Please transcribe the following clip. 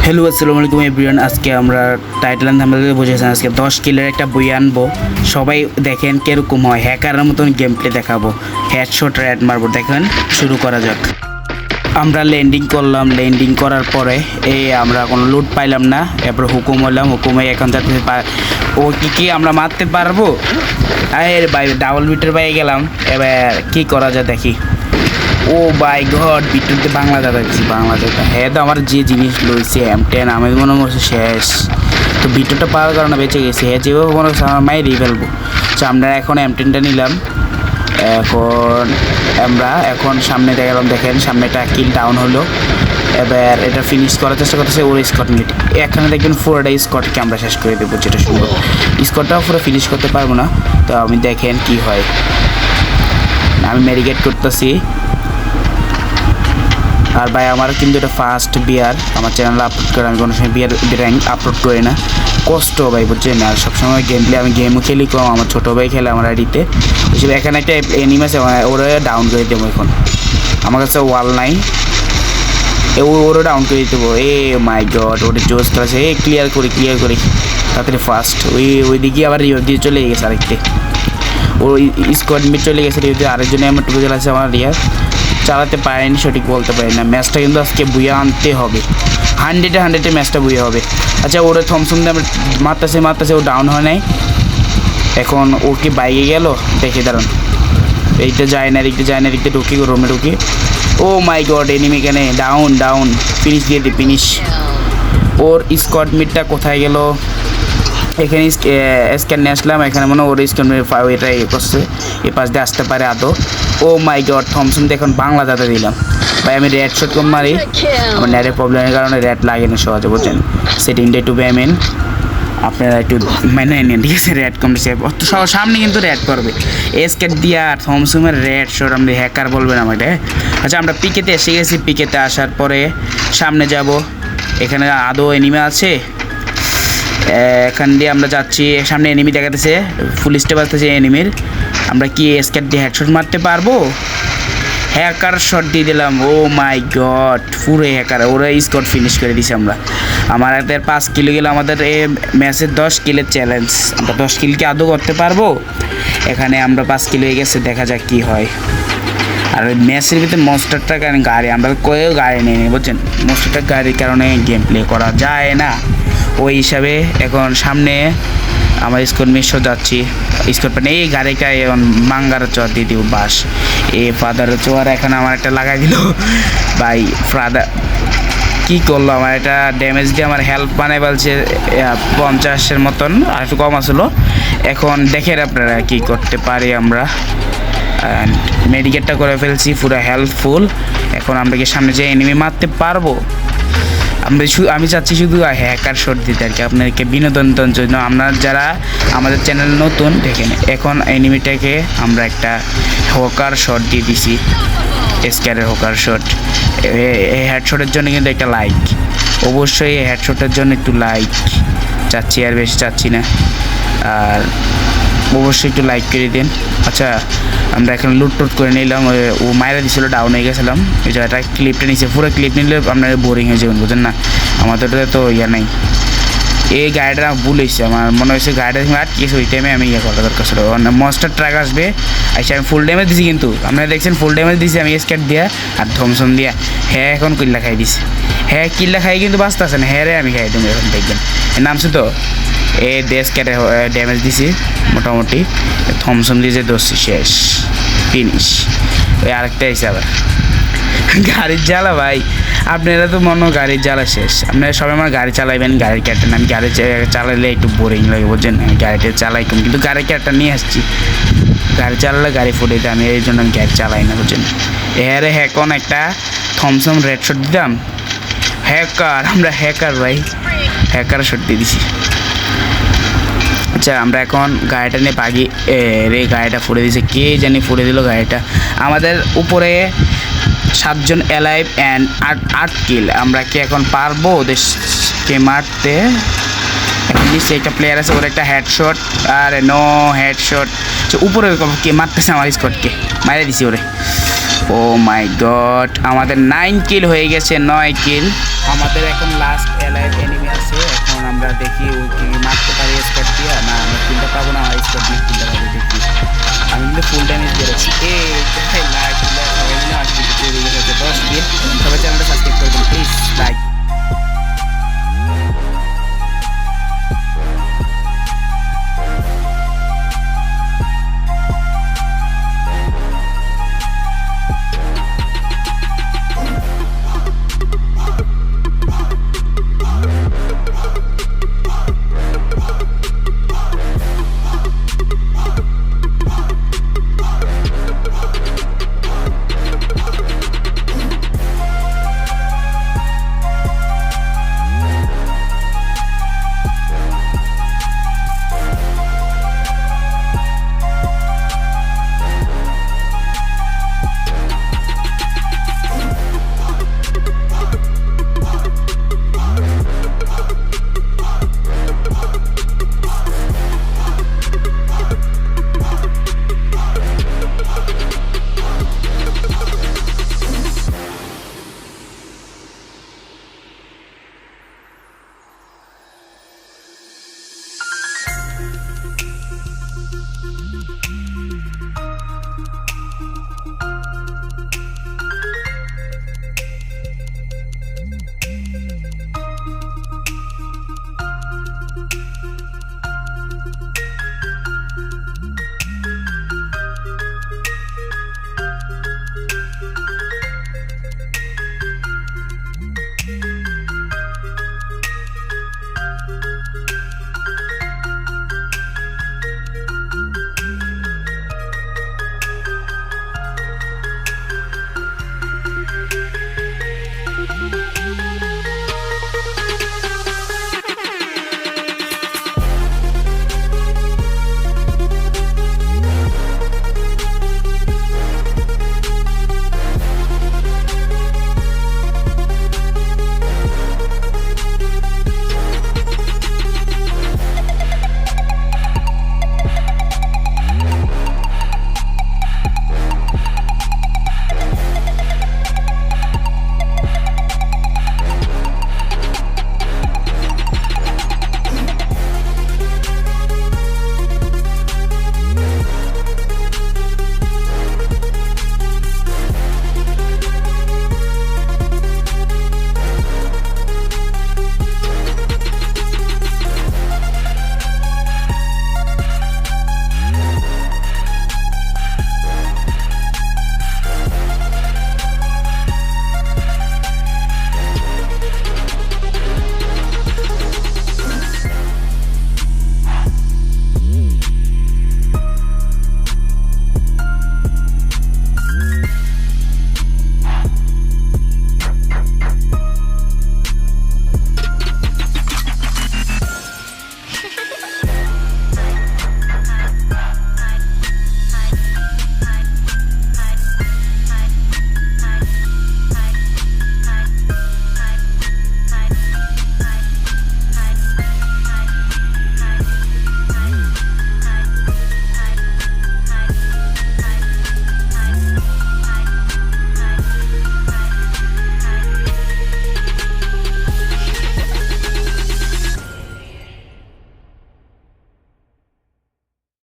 Hello আসসালামু আলাইকুম everyone. আজকে আমরা টাইটেল এন্ড থাম্বনেলে বুঝেছেন আজকে 10 কিলের একটা বই আনবো। সবাই দেখেন কিরকম হয়, হ্যাকারের মতন গেম প্লে দেখাবো, হেডশট রেড মারবো। দেখেন শুরু করা যাক। আমরা ল্যান্ডিং করলাম, ল্যান্ডিং করার পরে আমরা কোনো লুট পাইলাম না। এরপর হুকুম হলাম, হুকুমে এখন যাতে ও কি আমরা মারতে পারবো। আরে ভাই ডাবল বিটের বাইরে গেলাম, এবার কি করা যায় দেখি। ও বাই গড, বিটুতে বাংলা দাদা দিচ্ছি, বাংলা দাদা। হ্যাঁ তো আমার যে জিনিস লইছে M10 আমি মনে করছি শেষ। তো বিটুটা পাওয়ার কারণে বেঁচে গেছি। হ্যাঁ যেভাবে মনে করছে আমার মায়ের ফেলবো। তো আমরা এখন M10টা নিলাম। এখন সামনে গেলাম, দেখেন সামনে একটা কিল ডাউন হলো। এবার এটা ফিনিশ করার চেষ্টা করতেছে ওর স্কট মিট। এখানে দেখবেন পুরোটা স্কটকে আমরা শেষ করে দেবো, যেটা সুন্দর। স্কটটাও পুরো ফিনিশ করতে পারবো না। তো আমি দেখেন কি হয়, আমি মেডিকেট করতেছি। আর ভাই আমার কিন্তু এটা ফার্স্ট বিয়ার আমার চ্যানেলে আপলোড করে, আমি কোনো সময় বিয়ার র্যাঙ্ক আপলোড করি না। কষ্ট ভাই বুঝছেন। আর সবসময় গেম প্লে আমি গেমও খেলি কম, আমার ছোটো ভাই খেলে আমার আইডিতে। হিসেবে এখানে একটা এনিমি আছে, ওরা ডাউন করে দেবো। এখন আমার কাছে ওয়াল নাই, ওরও ডাউন করে দেবো। মাই গড, ওটা জোস করেছে। ক্লিয়ার করি তাড়াতাড়ি ফার্স্ট। ওইদিকে আবার রিও দিয়ে চলে গেছে আরেকটি, ওই স্কোয়াড মিট চলে গেছে রিও দিয়ে। আরেকজনে আমার টুকু চালাচ্ছে, আমার রিয়া চালাতে পারেনি, সঠিক বলতে পারি না। ম্যাচটা কিন্তু আজকে বুয়ে আনতে হবে, 100-এ ম্যাচটা বুয়ে হবে। আচ্ছা ওরা থমসম দিয়ে মারতেছে, ও ডাউন হয় নাই। এখন ও কি বাইকে গেল দেখে দাঁড়ান। এইটা যায় না, এদিকটা ঢুকি, রুমে ঢুকি। ও মাই গড, এনিমি এখানে ডাউন। ফিনিশ দিয়ে দিই, ফিনিশ। ওর স্কোয়াড মিটটা কোথায় গেল? এখানে স্ক্যান নিয়ে আসলাম, এখানে মনে হয় ওর স্ক্যান এটা করছে, এ পাশ দিয়ে আসতে পারে আদৌ। ও মাই গড, থমসন এখন বাংলা দাদা দিলাম ভাই। আমি রেড শট কম মারি, আমার নেটের প্রবলেমের কারণে রেড লাগে না সহজে, বুঝছেন। সেটিংটা একটু ব্যামেন, আপনারা একটু মানে নেন, ঠিক আছে। রেড কম অত সামনে কিন্তু রেড করবে স্কেট দিয়ে। আর থমসনের রেড শট আমাদের হ্যাকার বলবেন আমাকে। আচ্ছা আমরা পিকেতে এসে গেছি। পিকেতে আসার পরে সামনে যাব, এখানে আদৌ এনিমে আছে। এখান দিয়ে আমরা যাচ্ছি, সামনে এনিমি দেখাতেছে, ফুল স্টেপ আসতেছে এনিমির। আমরা কি স্কেট দিয়ে হেডশট মারতে পারবো? হ্যাকার শট দিয়ে দিলাম। ও মাই গড, পুরো হ্যাকার, ওরা স্কট ফিনিশ করে দিছি আমরা। আমাদের 5 কিলো গেলে আমাদের এই ম্যাচের 10 কিলের চ্যালেঞ্জ। আমরা 10 কিলকে আদৌ করতে পারবো? এখানে আমরা 5 কিলো হয়ে গেছে, দেখা যাক কি হয়। আর ওই ম্যাচের ভিতরে মনস্টারটা কারণ গাড়ি আমরা কেউ গাড়ি নেই, বুঝছেন। মনস্টারটার গাড়ির কারণে গেম প্লে করা যায় না। ওই হিসাবে এখন সামনে আমার স্কোর মিশো যাচ্ছি। স্কোর পানি এই গাড়িটা এখন মাঙ্গার চর দিয়ে দিব, বাস ফাদার চোয়ার এখন আমার একটা লাগাই দিল ভাই। ফাদার কী করলো, আমার একটা ড্যামেজ দিয়ে আমার হেল্প বানাই বলছে 50-এর মতন, আর একটু কম আসলো। এখন দেখেন আপনারা কী করতে পারি আমরা। মেডিকেটটা করে ফেলছি, পুরো হেল্পফুল। এখন আমরা কি সামনে যে এনিমি মারতে পারবো? আমি চাচ্ছি শুধু হ্যাকার শট দিতে আর কি, আপনাদেরকে বিনোদনের জন্য। আপনারা যারা আমাদের চ্যানেল নতুন দেখেন, এখন এনিমিটাকে আমরা একটা হকার শট দিয়ে দিছি, স্ক্যারের হকার শট। এই হেডশটের জন্য কিন্তু একটা লাইক, অবশ্যই এই হেডশটের জন্য একটু লাইক চাচ্ছি, আর বেশি চাচ্ছি না। আর অবশ্যই একটু লাইক করে দিন। আচ্ছা আমরা এখন লুট করে নিলাম। ও মায়েরা দিয়েছিল, ডাউন হয়ে গেছিলাম। এই জায়গাটা ক্লিপটা নিচে, পুরো ক্লিপ নিলে আপনার বোরিং হয়ে যাবেন, বুঝেন না। আমাদের তো ইয়ে নেই। এই গাড়িটা ভুল হয়েছে, আমার মনে হয়েছে গাড়িটা আটকেছে, ওই টাইমে আমি ইয়ে করা দরকার ছিল। মনস্টার ট্রাক আসবে, আচ্ছা আমি ফুল ড্যামেজ দিছি, কিন্তু আপনারা দেখছেন ফুল ড্যামেজ দিছি আমি স্কেট দিয়া আর থমসন দিয়া। হ্যাঁ এখন কিল্লা খাই দিছি, হ্যাঁ কিল্লা খাই কিন্তু বাঁচতে আছে না। হ্যাঁ রে আমি খাই তুমি এখন দেখবেন নামছে তো। দেশ কেটে ড্যামেজ দিছি মোটামুটি, থমসন দিয়ে যে দোষী শেষ, ফিনিশ। ওই আরেকটা এসে আবার গাড়ির জ্বালা ভাই। আপনারা তো মনে গাড়ির জ্বালা শেষ। আপনারা সবাই আমার গাড়ি চালাইবেন, গাড়ির ক্যারেক্টার। আমি গাড়ি চালাইলে একটু বোরিং লাগে, বুঝছেন। আমি গাড়িটা চালাই কম, কিন্তু গাড়ির ক্যারেক্টার নিয়ে আসছি। গাড়ি চালালে গাড়ি ফুটে দেয়, আমি এই জন্য আমি গাড়ি চালাই না, বুঝছেন। এরে এখন একটা থমসন রেড শট দিতাম। হ্যাকার, আমরা হ্যাকার ভাই, হ্যাকার শট দিয়ে দিছি। আচ্ছা আমরা এখন গাড়িটা নিয়ে বাগি গাড়িটা ফুড়ে দিয়েছে, কে জানি ফুড়ে দিল গাড়িটা। আমাদের উপরে 7 জন অ্যালাইভ অ্যান্ড 8 কিল। আমরা কি এখন পারবো ওদেরকে মারতে? এখন নিশ্চয়ই একটা প্লেয়ার আছে, ওর একটা হেডশট, আর নো হেডশট। উপরে কে মারতেছে আমার স্কটকে, মারে দিছি ওরে। ও মাই গড, আমাদের 9 কিল হয়ে গেছে, 9 কিল। আমাদের এখন লাস্ট